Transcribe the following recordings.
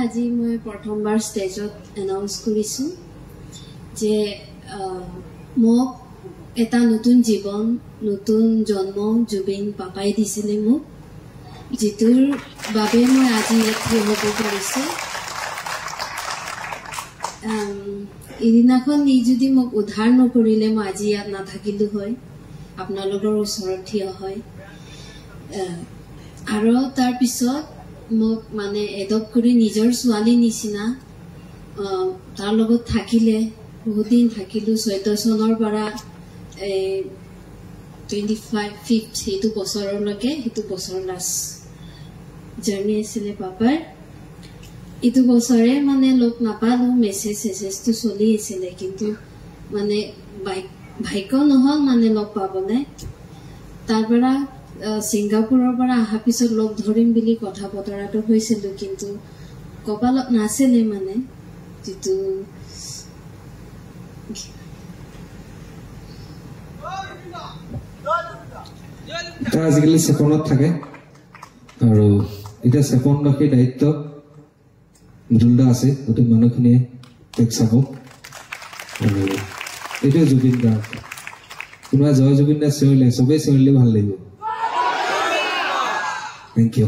আজি মই প্ৰথমবাৰ ষ্টেজত এনাউন্স কৰিছো যে মোক এটা নতুন জীৱন নতুন জন্ম জুবিন পাপাই দিছিলে মোক যিটোৰ বাবে মই আজি ইয়াত হ'ব পাৰিছো ইদিনাখন ই যদি মোক উদ্ধাৰ নকৰিলে মই আজি ইয়াত নাথাকিলো হয় আপোনালোকৰ ওচৰত থিয় হয় আৰু তাৰ পিছত মোক মানে এডপ্ট কৰি নিজৰ ছোৱালী নিচিনা তাৰ লগত থাকিলে বহুত দিন থাকিলো 14 চনৰ পৰা 25th সেইটো বছৰলৈকে সেইটো বছৰ লাষ্ট জাৰ্নি আছিলে পাপাৰ ইটো বছৰে মানে লোক নাপালো মেছেজটো চলি আছিলে কিন্তু মানে ভাগ্য নহল মানে লগ পাবলে তাৰ পৰা সিংগাপুৰৰ পৰা অহা পিছত লগ ধৰিম বুলি কথা বতৰাটো হৈছিল কিন্তু কপালত নাছিলে মানে যেটো আজিকালি সেপনত থাকে আৰু এটা সেপনবাসী দায়িত্ব মৃদুলদা আছে গোটেই মানুহখিনিয়ে তেক চাব আৰু এটা জুবিন দা কোনোবা জয় জুবিন দা চিঞৰিলে চবেই চিঞৰিলে ভাল লাগিব Thank you.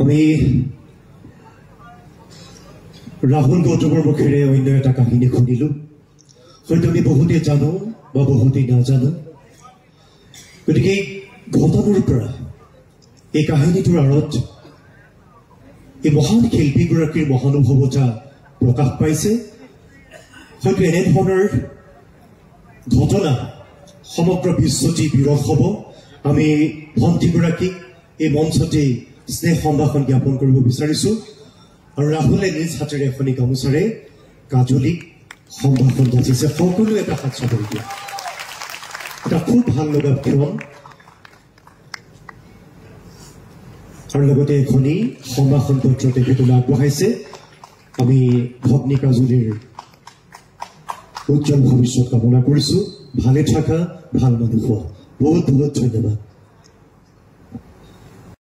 আমি ৰাহুল গৌতমৰ মুখেৰে অন্য এটা কাহিনী শুনিলো হয়তো আমি বহুতে জানো বা বহুতে নাজানো গতিকে ঘটনাৰ পৰা এই কাহিনীটোৰ আঁৰত এই মহান শিল্পীগৰাকীৰ মহানুভৱতা প্ৰকাশ পাইছে হয়তো এনেধৰণৰ ঘটনা সমগ্ৰ বিশ্বজী বিৰল হ'ব আমি ভণ্টিগৰাকীক এই মঞ্চতে স্নেহ সম্ভাষণ জ্ঞাপন কৰিব বিচাৰিছো আৰু ৰাহুলে নিজ হাতেৰে এখনি গামোচাৰে কাজলীক সম্ভাষণ যাচিছে সকলো এটা হাত চাপৰি দিয়া এটা খুব ভাল লগা ক্ষণ আৰু লগতে এখনি সম্ভাষণ পত্ৰ তেখেতলৈ আগবঢ়াইছে আমি ভগ্নী কাজলীৰ উজ্জ্বল ভৱিষ্যত কামনা কৰিছো ভালে থাকা ভাল মানুহ হোৱা বহুত বহুত ধন্যবাদ